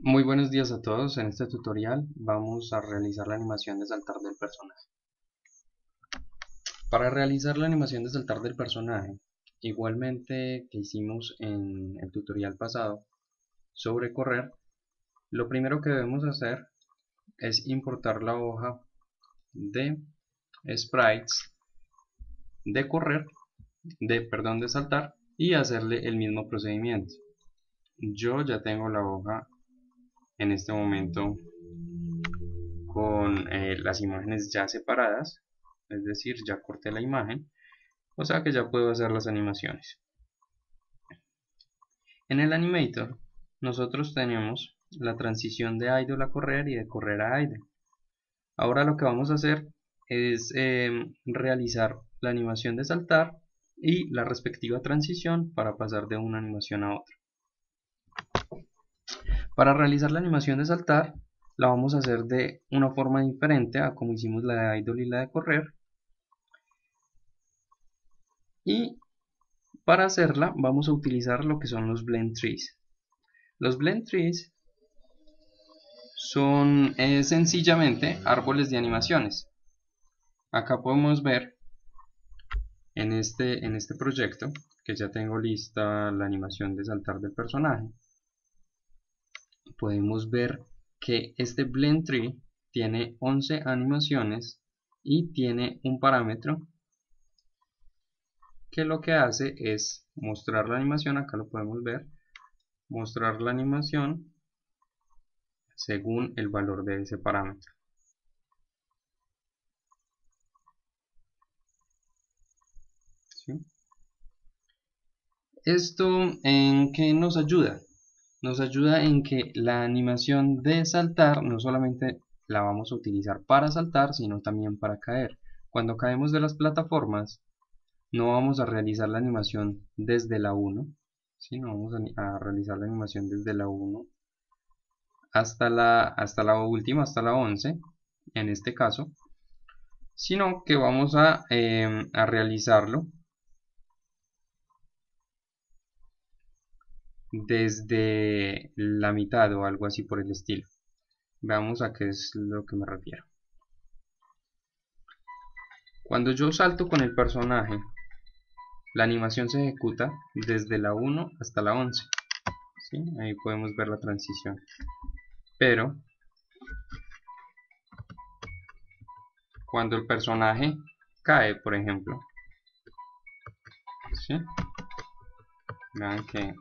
Muy buenos días a todos. En este tutorial vamos a realizar la animación de saltar del personaje. Para realizar la animación de saltar del personaje, igualmente que hicimos en el tutorial pasado sobre correr, lo primero que debemos hacer es importar la hoja de sprites de correr, de saltar, y hacerle el mismo procedimiento. Yo ya tengo la hoja en este momento con las imágenes ya separadas, es decir, ya corté la imagen, o sea que ya puedo hacer las animaciones. En el Animator nosotros tenemos la transición de idle a correr y de correr a idle. Ahora lo que vamos a hacer es realizar la animación de saltar y la respectiva transición para pasar de una animación a otra. Para realizar la animación de saltar la vamos a hacer de una forma diferente a como hicimos la de idle y la de correr, y para hacerla vamos a utilizar lo que son los blend trees. Los blend trees son sencillamente árboles de animaciones. Acá podemos ver en este proyecto que ya tengo lista la animación de saltar del personaje. Podemos ver que este blend tree tiene 11 animaciones y tiene un parámetro que lo que hace es mostrar la animación. Acá lo podemos ver, mostrar la animación según el valor de ese parámetro. ¿Sí? ¿Esto en qué nos ayuda? Nos ayuda en que la animación de saltar no solamente la vamos a utilizar para saltar, sino también para caer. Cuando caemos de las plataformas, no vamos a realizar la animación desde la 1, ¿sí? No vamos a realizar la animación desde la 1 hasta la última, hasta la 11, en este caso, sino que vamos a realizarlo desde la mitad o algo así por el estilo. Veamos a qué es lo que me refiero. Cuando yo salto con el personaje, la animación se ejecuta desde la 1 hasta la 11. ¿Sí? Ahí podemos ver la transición. Pero cuando el personaje cae, por ejemplo, ¿sí? Vean que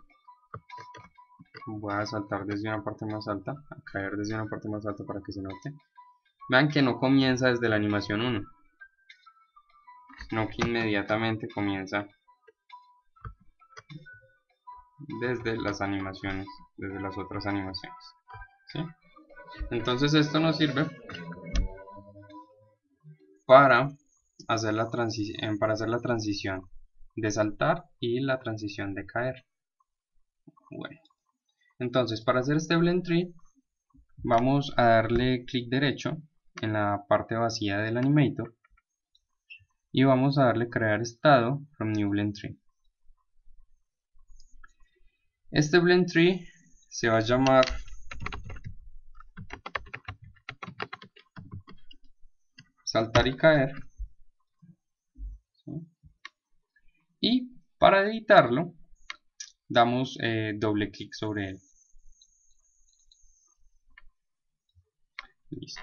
voy a saltar desde una parte más alta, a caer desde una parte más alta para que se note. Vean que no comienza desde la animación 1, sino que inmediatamente comienza desde las animaciones, desde las otras animaciones. ¿Sí? Entonces esto nos sirve para hacer la transición de saltar y la transición de caer. Bueno, entonces para hacer este blend tree vamos a darle clic derecho en la parte vacía del animator y vamos a darle crear estado from new blend tree. Este blend tree se va a llamar saltar y caer, ¿sí? Y para editarlo damos doble clic sobre él. Listo.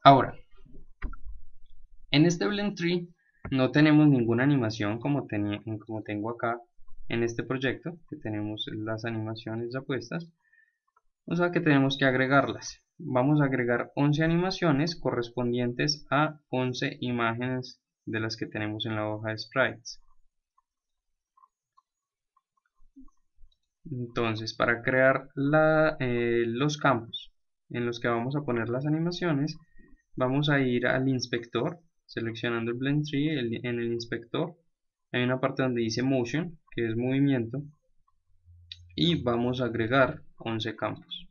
Ahora, en este blend tree no tenemos ninguna animación como tengo acá en este proyecto, que tenemos las animaciones ya puestas, o sea que tenemos que agregarlas. Vamos a agregar 11 animaciones correspondientes a 11 imágenes de las que tenemos en la hoja de sprites. Entonces, para crear los campos en los que vamos a poner las animaciones, vamos a ir al inspector, seleccionando el blend tree. En el inspector hay una parte donde dice motion, que es movimiento, y vamos a agregar 11 campos.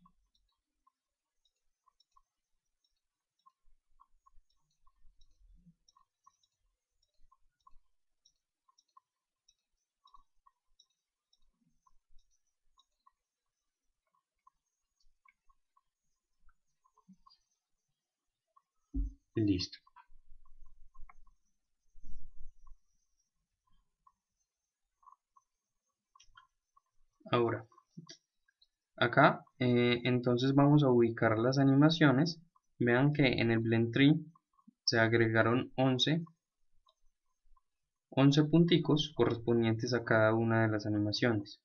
y listo. Ahora, acá entonces vamos a ubicar las animaciones. Vean que en el Blend Tree se agregaron 11 punticos correspondientes a cada una de las animaciones.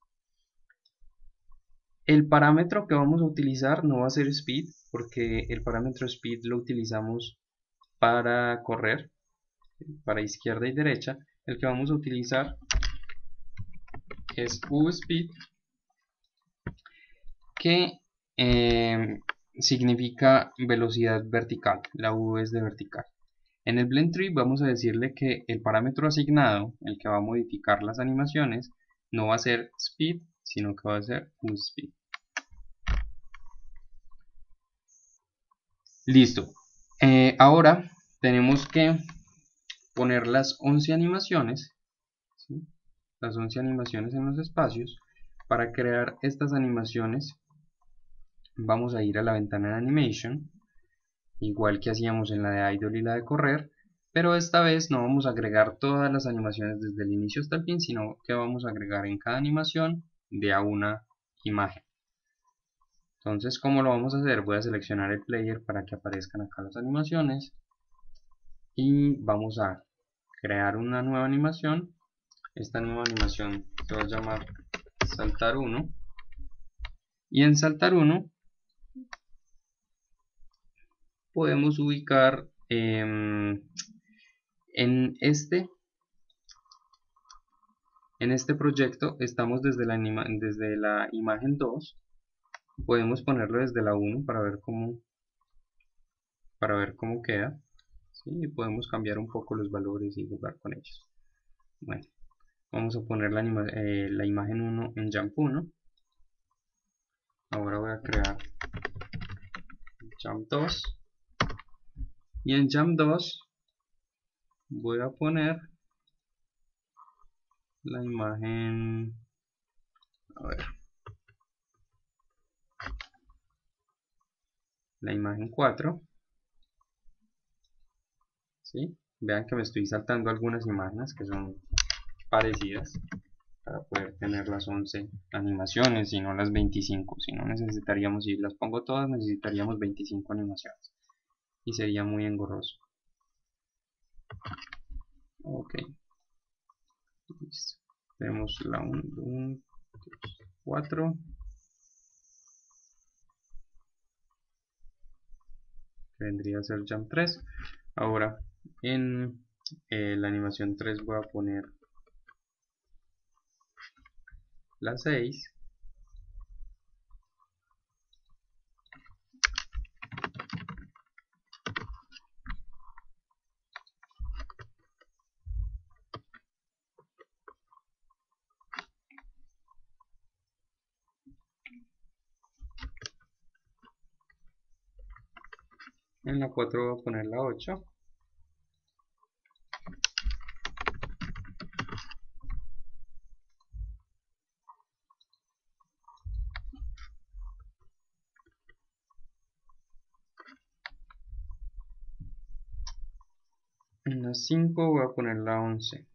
El parámetro que vamos a utilizar no va a ser speed, porque el parámetro speed lo utilizamos para correr, para izquierda y derecha. El que vamos a utilizar es vSpeed, que significa velocidad vertical. La V es de vertical. En el Blend Tree vamos a decirle que el parámetro asignado, el que va a modificar las animaciones, no va a ser speed, sino que va a ser vSpeed. Listo. Ahora tenemos que poner las 11 animaciones, ¿sí? Las 11 animaciones en los espacios. Para crear estas animaciones vamos a ir a la ventana de Animation, igual que hacíamos en la de Idle y la de correr, pero esta vez no vamos a agregar todas las animaciones desde el inicio hasta el fin, sino que vamos a agregar en cada animación de a una imagen. Entonces, ¿cómo lo vamos a hacer? Voy a seleccionar el player para que aparezcan acá las animaciones y vamos a crear una nueva animación. Esta nueva animación se va a llamar saltar 1, y en saltar 1 podemos ubicar en este proyecto estamos desde la imagen 2. Podemos ponerlo desde la 1 para ver cómo queda, ¿sí? Y podemos cambiar un poco los valores y jugar con ellos. Bueno, vamos a poner la imagen 1 en Jump 1. Ahora voy a crear Jump 2, y en Jump 2 voy a poner la imagen, a ver, la imagen 4, ¿sí? Vean que me estoy saltando algunas imágenes que son parecidas para poder tener las 11 animaciones y no las 25. Si no necesitaríamos, si las pongo todas, necesitaríamos 25 animaciones y sería muy engorroso. Ok, listo. Tenemos la 1, 2, 4, que vendría a ser Jump 3. Ahora en la animación 3 voy a poner la 6. En la 4 voy a poner la 8. En la 5 voy a poner la 11.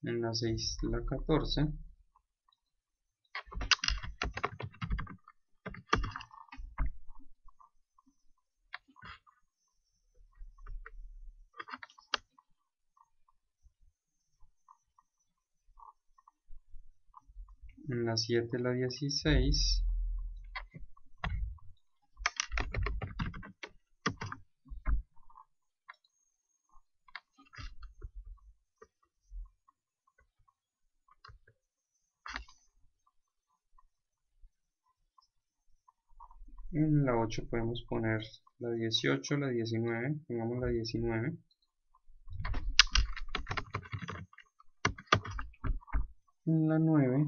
En la 6 la 14. En la 7 la 16. En la 8 podemos poner la 18, la 19, pongamos la 19. En la 9.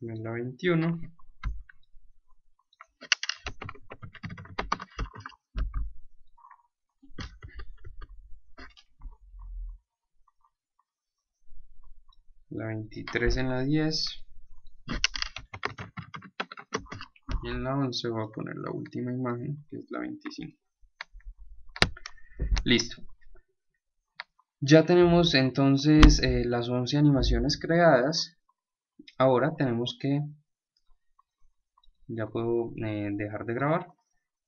en la 21. La 23 en la 10. Y en la 11 voy a poner la última imagen, que es la 25. Listo. Ya tenemos entonces las 11 animaciones creadas. Ahora tenemos que, ya puedo dejar de grabar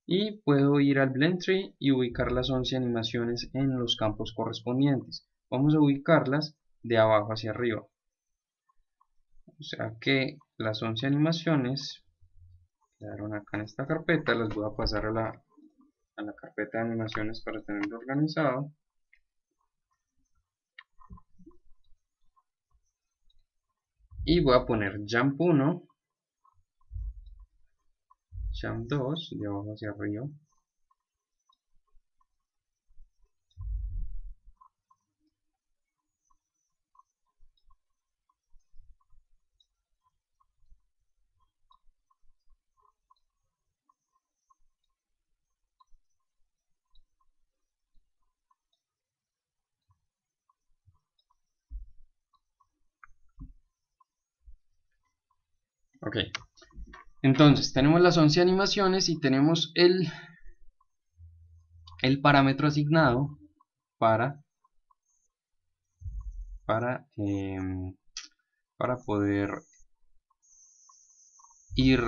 y puedo ir al Blend Tree y ubicar las 11 animaciones en los campos correspondientes. Vamos a ubicarlas de abajo hacia arriba. O sea que las 11 animaciones quedaron acá en esta carpeta. Las voy a pasar a la carpeta de animaciones para tenerlo organizado. Y voy a poner Jump 1, Jump 2, de abajo hacia arriba. Ok, entonces tenemos las 11 animaciones y tenemos el parámetro asignado para, para, para poder ir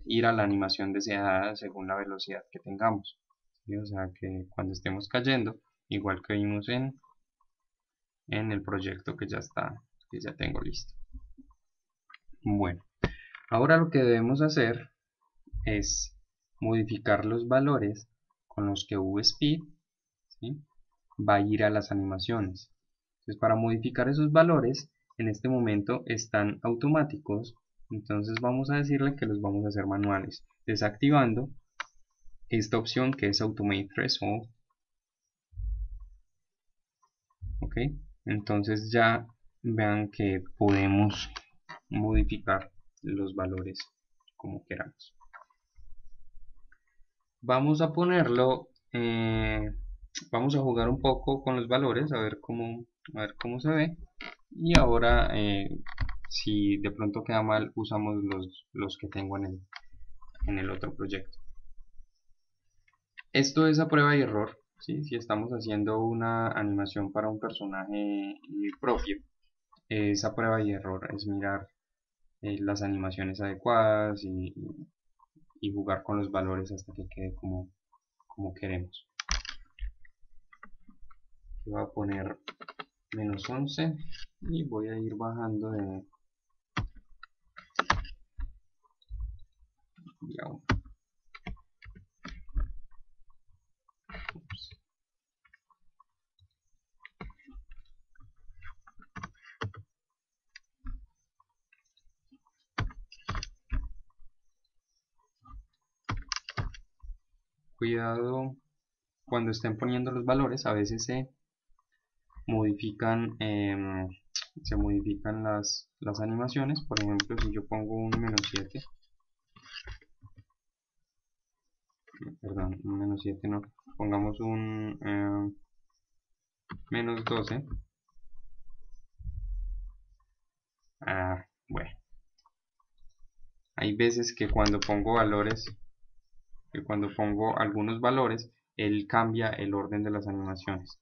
ir a la animación deseada según la velocidad que tengamos. ¿Sí? O sea que cuando estemos cayendo, igual que vimos en el proyecto que ya tengo listo. Bueno, ahora lo que debemos hacer es modificar los valores con los que VSpeed, ¿sí?, va a ir a las animaciones. Entonces, para modificar esos valores, en este momento están automáticos, entonces vamos a decirle que los vamos a hacer manuales, desactivando esta opción que es Automate Threshold. Ok, entonces ya vean que podemos modificar los valores como queramos. Vamos a ponerlo, vamos a jugar un poco con los valores, a ver cómo se ve. Y ahora, si de pronto queda mal, usamos los que tengo en el otro proyecto. Esto es a prueba y error, ¿sí? Si estamos haciendo una animación para un personaje propio, es a prueba y error, es mirar las animaciones adecuadas y jugar con los valores hasta que quede como queremos. Voy a poner -11 y voy a ir bajando de ya, cuidado cuando estén poniendo los valores, a veces modifican se modifican las animaciones. Por ejemplo, si yo pongo un -7, perdón, un -7 no, pongamos un -12. Bueno, hay veces que cuando pongo algunos valores, él cambia el orden de las animaciones.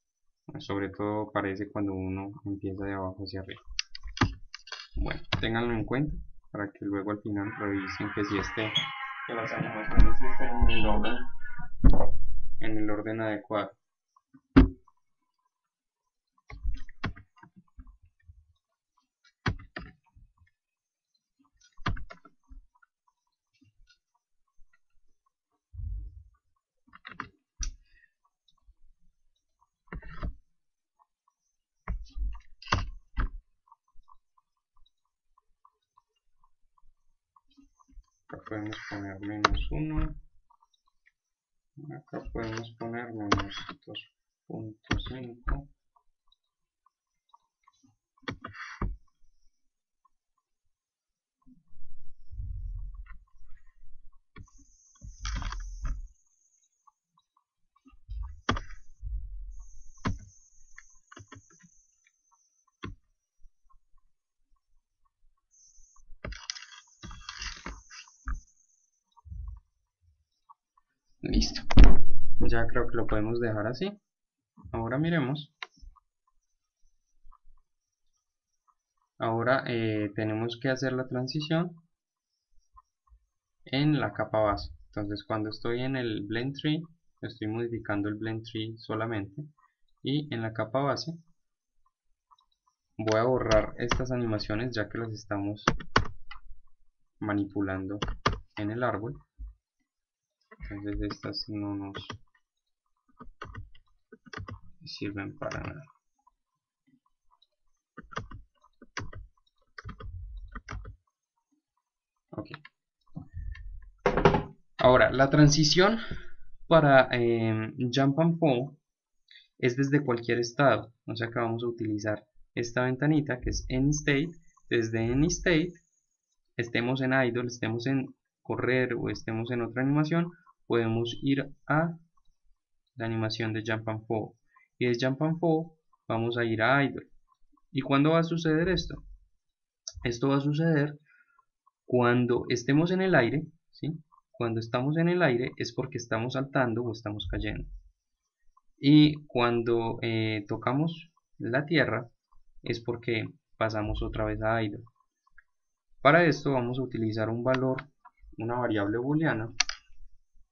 Sobre todo parece cuando uno empieza de abajo hacia arriba. Bueno, ténganlo en cuenta para que luego al final revisen que que las animaciones estén en el orden adecuado. Acá podemos poner -1, acá podemos poner -2.5. Listo, ya creo que lo podemos dejar así. Ahora miremos. Ahora tenemos que hacer la transición en la capa base. Entonces cuando estoy en el Blend Tree, estoy modificando el Blend Tree solamente. Y en la capa base voy a borrar estas animaciones ya que las estamos manipulando en el árbol. Entonces estas no nos sirven para nada. Ok. Ahora, la transición para Jump and Fall es desde cualquier estado. O sea que vamos a utilizar esta ventanita que es AnyState. Desde AnyState, estemos en idle, estemos en correr o estemos en otra animación, podemos ir a la animación de Jump and Fall. Y de Jump and Fall vamos a ir a idle. ¿Y cuándo va a suceder esto? Esto va a suceder cuando estemos en el aire, ¿sí? Cuando estamos en el aire es porque estamos saltando o estamos cayendo. Y cuando tocamos la tierra es porque pasamos otra vez a idle. Para esto vamos a utilizar un valor, una variable booleana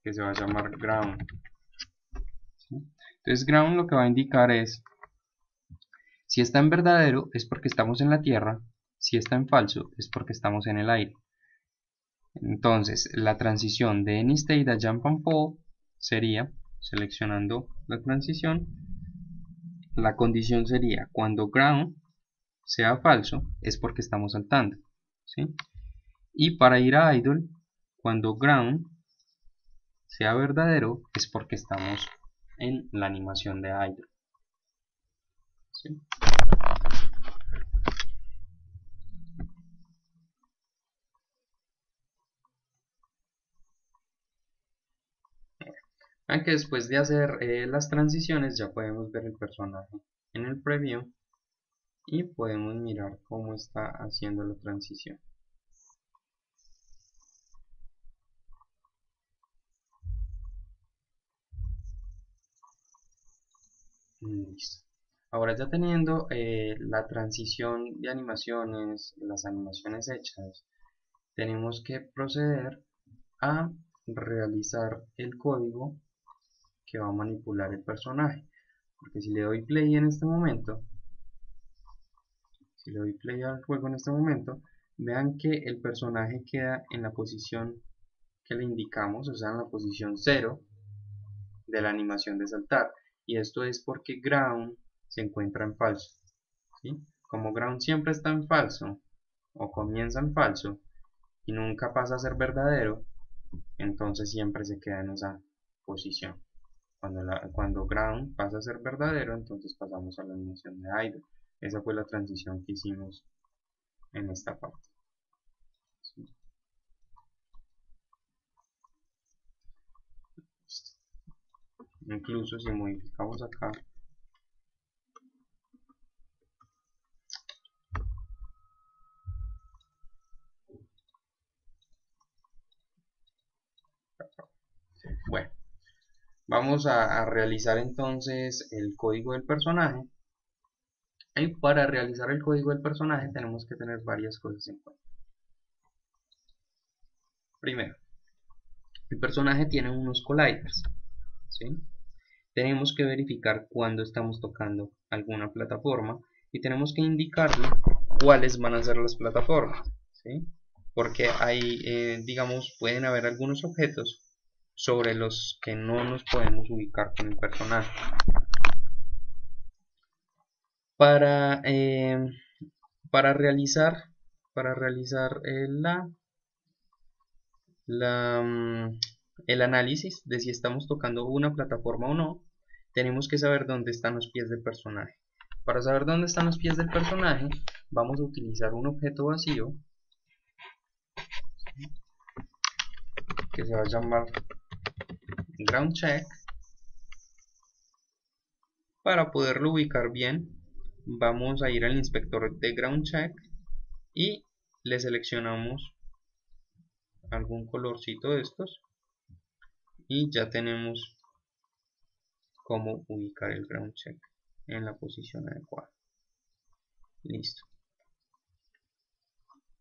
que se va a llamar ground. ¿Sí? Entonces ground lo que va a indicar es si está en verdadero es porque estamos en la tierra, si está en falso es porque estamos en el aire. Entonces la transición de AnyState a Jump and Fall sería, seleccionando la transición, la condición sería cuando ground sea falso es porque estamos saltando, ¿sí? Y para ir a idle, cuando ground sea verdadero es porque estamos en la animación de idle, ¿sí? Aunque después de hacer las transiciones ya podemos ver el personaje en el preview y podemos mirar cómo está haciendo la transición. Listo. Ahora ya teniendo la transición de animaciones, las animaciones hechas, tenemos que proceder a realizar el código que va a manipular el personaje. Porque si le doy play en este momento, si le doy play al juego en este momento, vean que el personaje queda en la posición que le indicamos, o sea en la posición 0 de la animación de saltar. Y esto es porque ground se encuentra en falso, ¿sí? Como ground siempre está en falso o comienza en falso y nunca pasa a ser verdadero, entonces siempre se queda en esa posición. Cuando ground pasa a ser verdadero, entonces pasamos a la animación de idle. Esa fue la transición que hicimos en esta parte. ¿Sí? Incluso si modificamos acá, bueno, vamos a realizar entonces el código del personaje. Y para realizar el código del personaje tenemos que tener varias cosas en cuenta. Primero, el personaje tiene unos colliders, ¿sí? Tenemos que verificar cuando estamos tocando alguna plataforma y tenemos que indicarle cuáles van a ser las plataformas, ¿sí? Porque hay, digamos, pueden haber algunos objetos sobre los que no nos podemos ubicar con el personaje. Para, para realizar, el análisis de si estamos tocando una plataforma o no, tenemos que saber dónde están los pies del personaje. Para saber dónde están los pies del personaje, vamos a utilizar un objeto vacío que se va a llamar GroundCheck. Para poderlo ubicar bien, vamos a ir al inspector de GroundCheck y le seleccionamos algún colorcito de estos y ya tenemos cómo ubicar el ground check en la posición adecuada. Listo.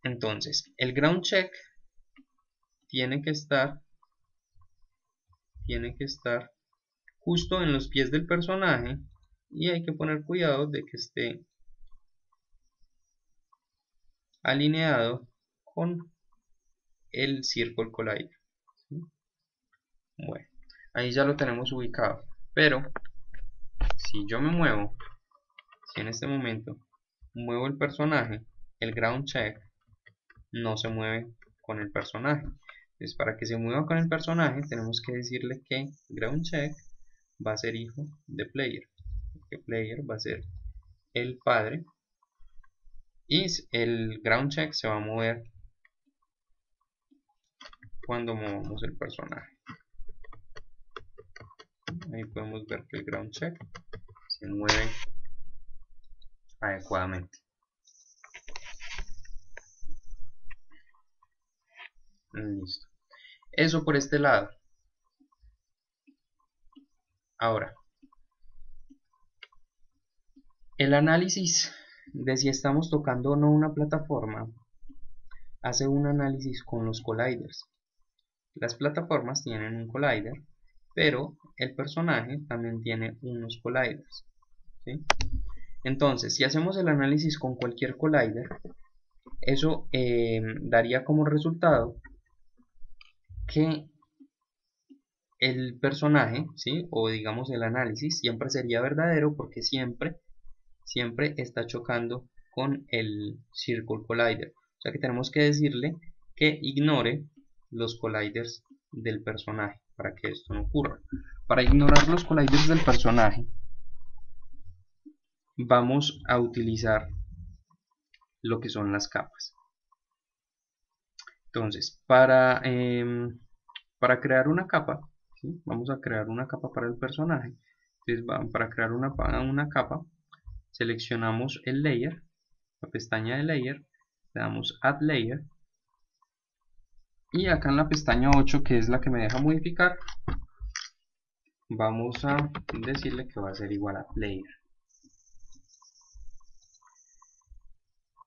Entonces, el ground check tiene que estar justo en los pies del personaje y hay que poner cuidado de que esté alineado con el Circle Collider. ¿Sí? Bueno, ahí ya lo tenemos ubicado, pero si yo me muevo, si en este momento muevo el personaje, el ground check no se mueve con el personaje. Entonces, para que se mueva con el personaje tenemos que decirle que ground check va a ser hijo de player, que player va a ser el padre y el ground check se va a mover cuando movamos el personaje. Ahí podemos ver que el ground check se mueve adecuadamente. Listo. Eso por este lado. Ahora, el análisis de si estamos tocando o no una plataforma hace un análisis con los colliders. Las plataformas tienen un collider, pero el personaje también tiene unos colliders, ¿sí? Entonces, si hacemos el análisis con cualquier collider, eso daría como resultado que el personaje, ¿sí? O digamos el análisis siempre sería verdadero porque siempre está chocando con el Circle Collider. O sea que tenemos que decirle que ignore los colliders del personaje para que esto no ocurra. Para ignorar los colliders del personaje vamos a utilizar lo que son las capas. Entonces, para crear una capa, ¿sí? Vamos a crear una capa para el personaje. Entonces, para crear una capa, seleccionamos el layer, la pestaña de layer, le damos add layer y acá en la pestaña 8, que es la que me deja modificar, vamos a decirle que va a ser igual a layer.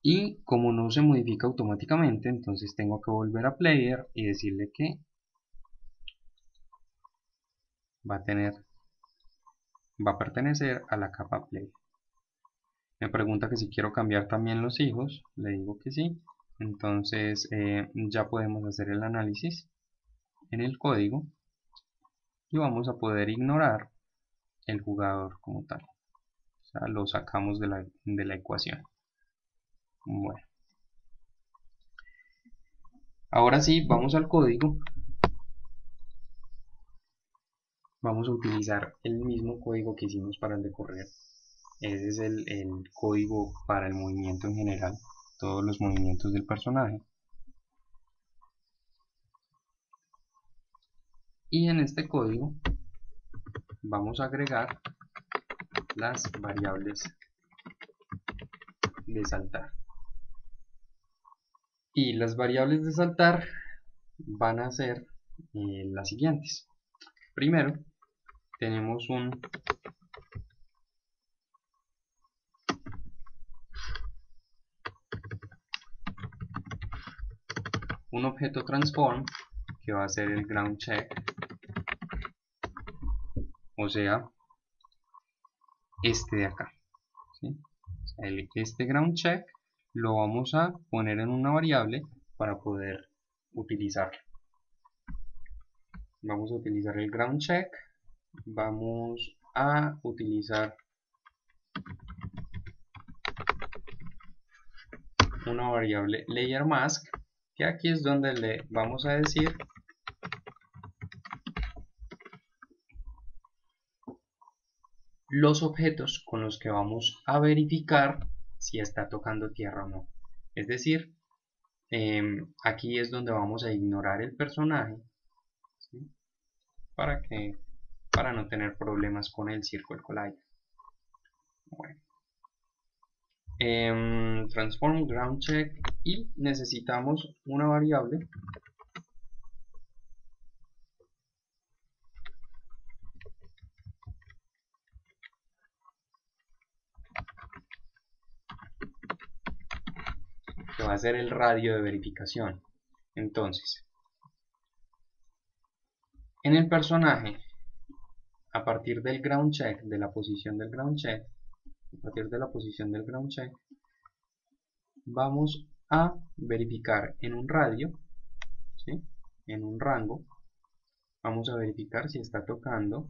Y como no se modifica automáticamente, entonces tengo que volver a player y decirle que va a pertenecer a la capa player. Me pregunta que si quiero cambiar también los hijos, le digo que sí. Entonces ya podemos hacer el análisis en el código y vamos a poder ignorar el jugador como tal. O sea, lo sacamos de la ecuación. Bueno, ahora sí, vamos al código. Vamos a utilizar el mismo código que hicimos para el de correr. Ese es el código para el movimiento en general, todos los movimientos del personaje. Y en este código vamos a agregar las variables de saltar. Y las variables de saltar van a ser las siguientes. Primero, tenemos un objeto transform que va a ser el ground check, o sea, este de acá, ¿sí? Este ground check lo vamos a poner en una variable para poder utilizarlo. Vamos a utilizar el ground check, vamos a utilizar una variable layer mask, que aquí es donde le vamos a decir los objetos con los que vamos a verificar si está tocando tierra o no. Es decir, aquí es donde vamos a ignorar el personaje, ¿sí? para no tener problemas con el Circle Collider. Bueno. Transform ground check y necesitamos una variable que va a ser el radio de verificación. Entonces, en el personaje, a partir del ground check, de la posición del ground check, a partir de la posición del ground check, vamos a verificar en un radio, ¿sí? En un rango, vamos a verificar si está tocando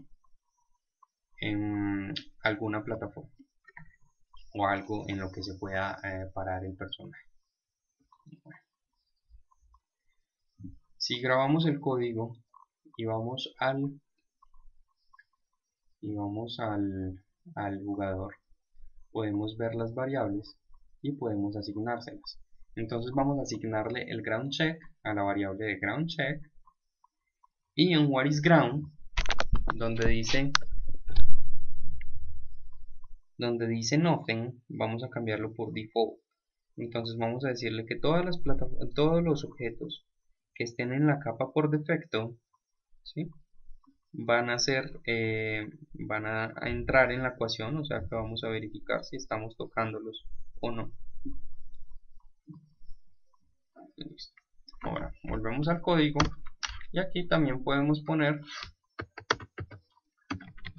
en alguna plataforma o algo en lo que se pueda parar el personaje. Bueno, si grabamos el código y vamos al jugador, podemos ver las variables y podemos asignárselas. Entonces vamos a asignarle el ground check a la variable de ground check, y en what is ground, donde dice nothing, vamos a cambiarlo por default. Entonces vamos a decirle que todos los objetos que estén en la capa por defecto, ¿sí?, van a entrar en la ecuación, o sea que vamos a verificar si estamos tocándolos o no. Listo. Ahora volvemos al código y aquí también podemos poner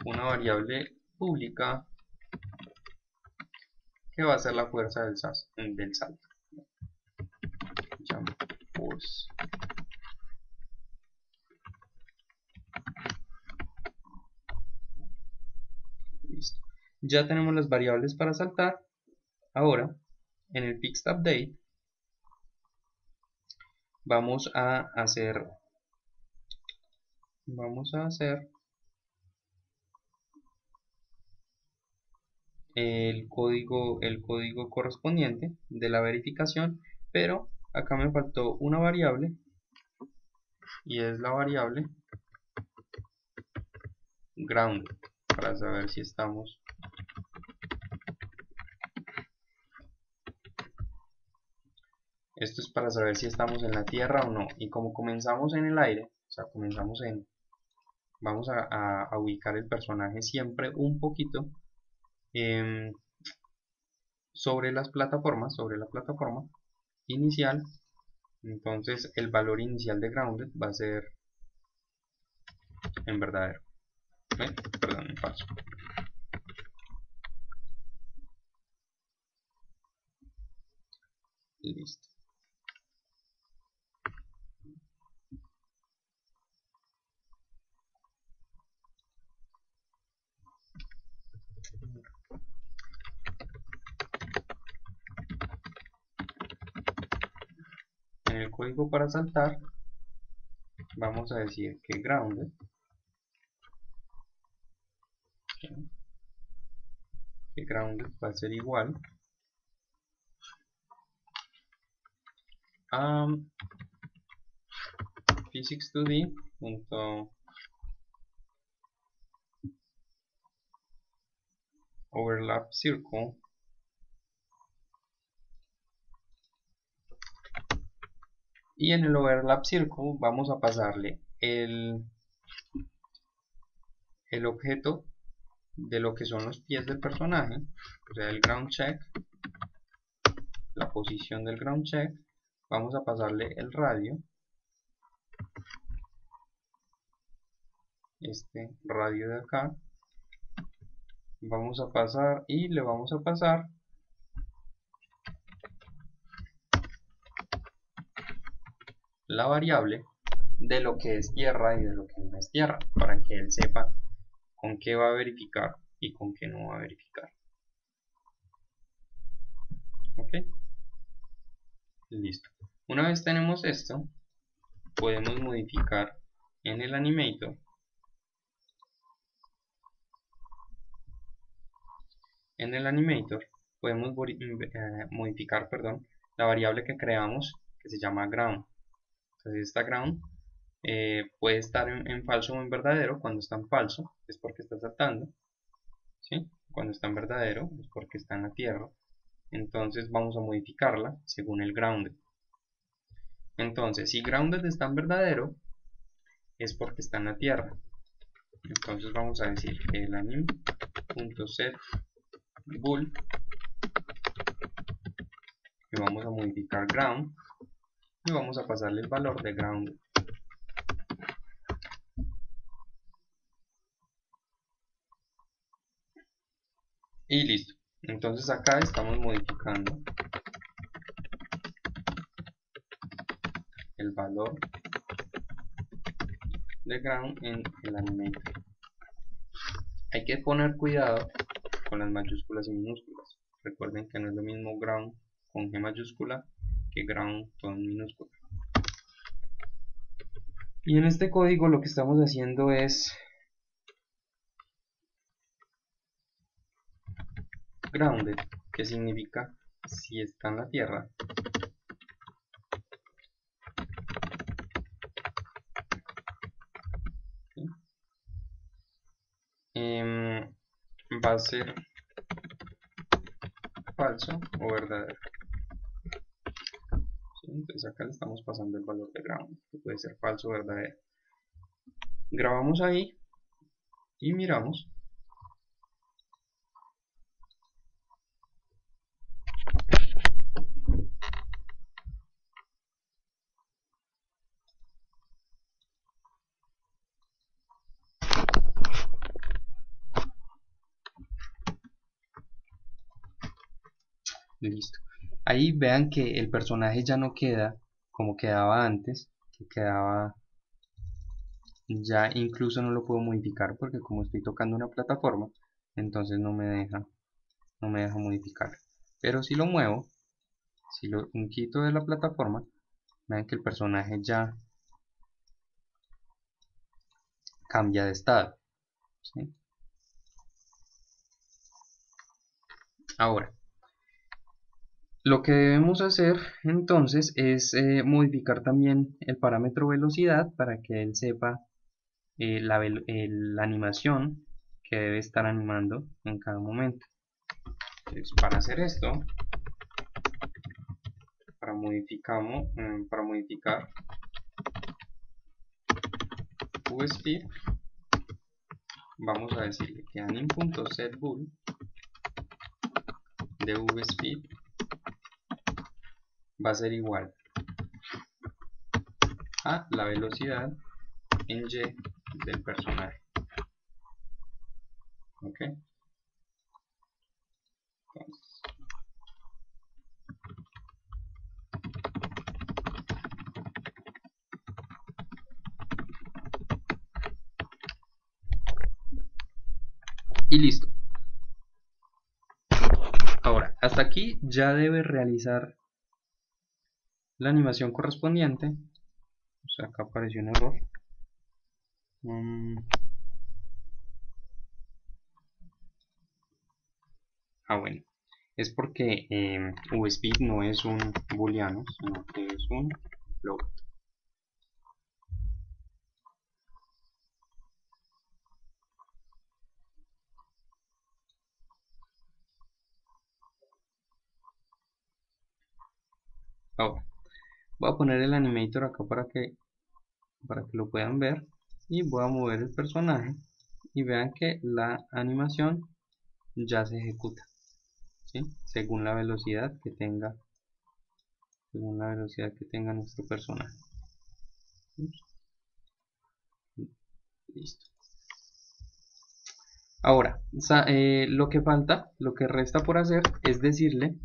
una variable pública que va a ser la fuerza del salto. Jump force. Listo. Ya tenemos las variables para saltar. Ahora, en el fixed update, vamos a hacer el código correspondiente de la verificación, pero acá me faltó una variable, y es la variable ground, para saber si estamos en la tierra o no. Y como comenzamos en el aire, o sea, vamos a ubicar el personaje siempre un poquito sobre la plataforma inicial. Entonces el valor inicial de grounded va a ser en verdadero, perdón, en falso. Listo. En el código para saltar vamos a decir que grounded va a ser igual a physics2d overlap circle y en el overlap circle vamos a pasarle el objeto de lo que son los pies del personaje, o sea el ground check, la posición del ground check. Vamos a pasarle el radio, este radio de acá, vamos a pasar y le vamos a pasar la variable de lo que es tierra y de lo que no es tierra, para que él sepa con qué va a verificar y con qué no va a verificar. Ok, listo. Una vez tenemos esto, podemos modificar en el animator podemos modificar, la variable que creamos, que se llama ground. Entonces esta ground puede estar en falso o en verdadero. Cuando está en falso es porque está saltando, ¿sí? Cuando está en verdadero es porque está en la tierra. Entonces vamos a modificarla según el grounded. Entonces si grounded está en verdadero es porque está en la tierra. Entonces vamos a decir que el anim.set bool y vamos a modificar ground y vamos a pasarle el valor de ground. Y listo. Entonces acá estamos modificando el valor de ground en el animator. Hay que poner cuidado con las mayúsculas y minúsculas. Recuerden que no es lo mismo ground con G mayúscula que ground todo en minúscula. Y en este código lo que estamos haciendo es grounded, que significa si está en la tierra, ¿sí? Va a ser falso o verdadero, ¿sí? Entonces acá le estamos pasando el valor de ground, que puede ser falso o verdadero. Grabamos ahí y miramos. Listo. Ahí vean que el personaje ya no queda como quedaba antes, que quedaba, ya incluso no lo puedo modificar porque como estoy tocando una plataforma, entonces no me deja modificar. Pero si lo muevo, si lo quito de la plataforma, vean que el personaje ya cambia de estado, ¿sí? Ahora, lo que debemos hacer entonces es modificar también el parámetro velocidad para que él sepa la animación que debe estar animando en cada momento. Entonces, para hacer esto, para modificar vSpeed, vamos a decirle que anim.setBool de vSpeed va a ser igual a la velocidad en y del personaje. ¿Ok? Entonces, y listo. Ahora, hasta aquí ya debe realizar la animación correspondiente. O sea, acá apareció un error. Bueno, es porque vSpeed no es un booleano, sino que es un float. Ahora, voy a poner el animator acá para que lo puedan ver y voy a mover el personaje y vean que la animación ya se ejecuta, ¿sí? Según la velocidad que tenga nuestro personaje. Listo. Ahora, lo que falta, lo que resta por hacer es decirle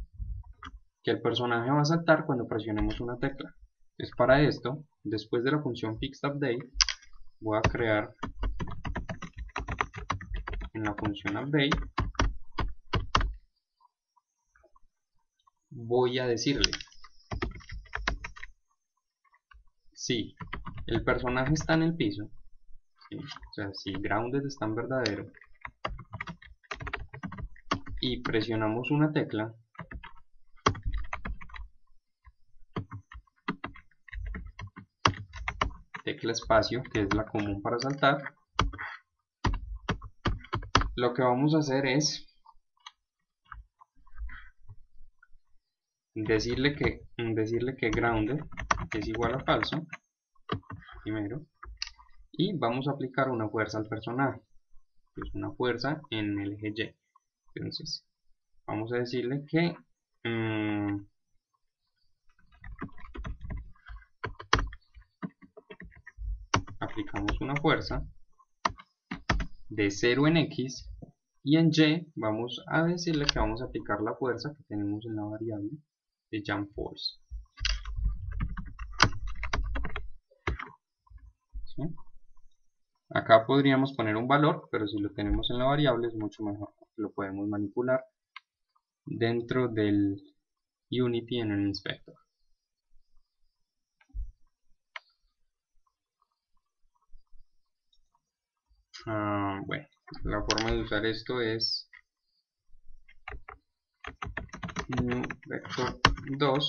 que el personaje va a saltar cuando presionemos una tecla. Entonces para esto, después de la función fixedUpdate, voy a crear en la función update, voy a decirle si el personaje está en el piso, ¿sí? O sea, si grounded está en verdadero y presionamos una tecla, tecla espacio, que es la común para saltar, lo que vamos a hacer es decirle que grounded es igual a falso primero, y vamos a aplicar una fuerza al personaje, que es una fuerza en el eje Y. Entonces vamos a decirle que aplicamos una fuerza de 0 en X, y en Y vamos a decirle que vamos a aplicar la fuerza que tenemos en la variable de jump force. ¿Sí? Acá podríamos poner un valor, pero si lo tenemos en la variable es mucho mejor, lo podemos manipular dentro del Unity en el inspector. Bueno, la forma de usar esto es vector 2.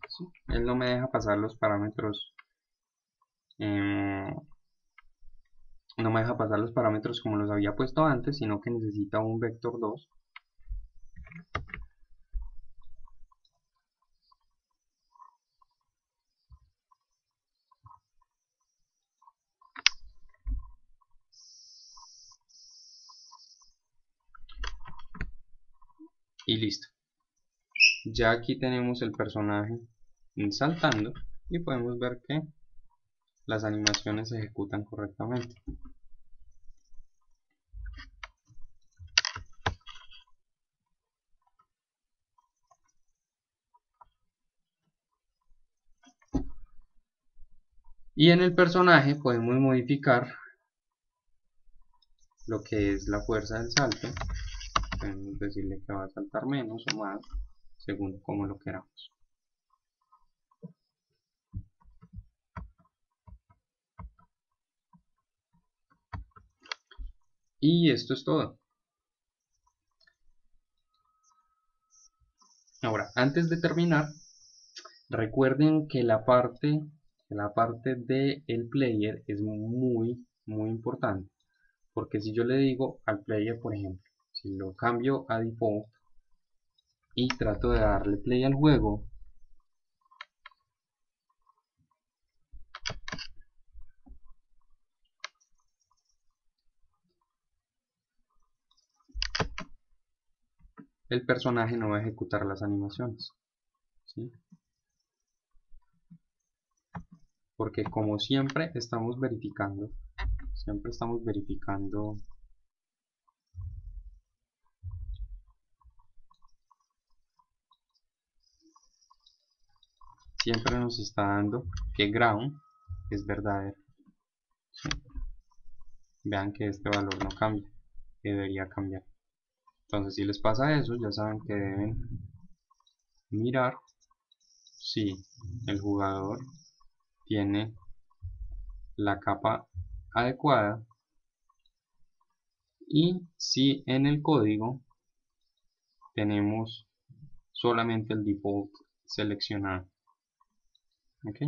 ¿Sí? Él no me deja pasar los parámetros, no me deja pasar los parámetros como los había puesto antes, sino que necesita un vector 2. Y listo. Ya aquí tenemos el personaje saltando y podemos ver que las animaciones se ejecutan correctamente. Y en el personaje podemos modificar lo que es la fuerza del salto. Podemos decirle que va a saltar menos o más según como lo queramos. Y esto es todo. Ahora, antes de terminar, recuerden que la parte del player es muy importante, porque si yo le digo al player, por ejemplo, si lo cambio a default y trato de darle play al juego, el personaje no va a ejecutar las animaciones, ¿sí? Porque como siempre estamos verificando, siempre nos está dando que ground es verdadero, ¿sí? Vean que este valor no cambia, que debería cambiar. Entonces si les pasa eso, ya saben que deben mirar si el jugador tiene la capa adecuada y si en el código tenemos solamente el default seleccionado. ¿Ok?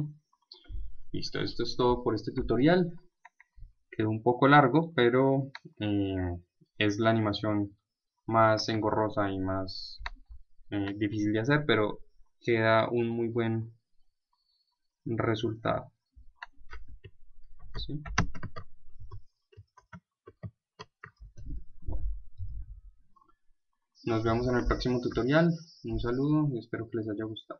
Listo, esto es todo por este tutorial. Quedó un poco largo, pero es la animación más engorrosa y más difícil de hacer, pero queda un muy buen resultado. ¿Sí? Nos vemos en el próximo tutorial. Un saludo y espero que les haya gustado.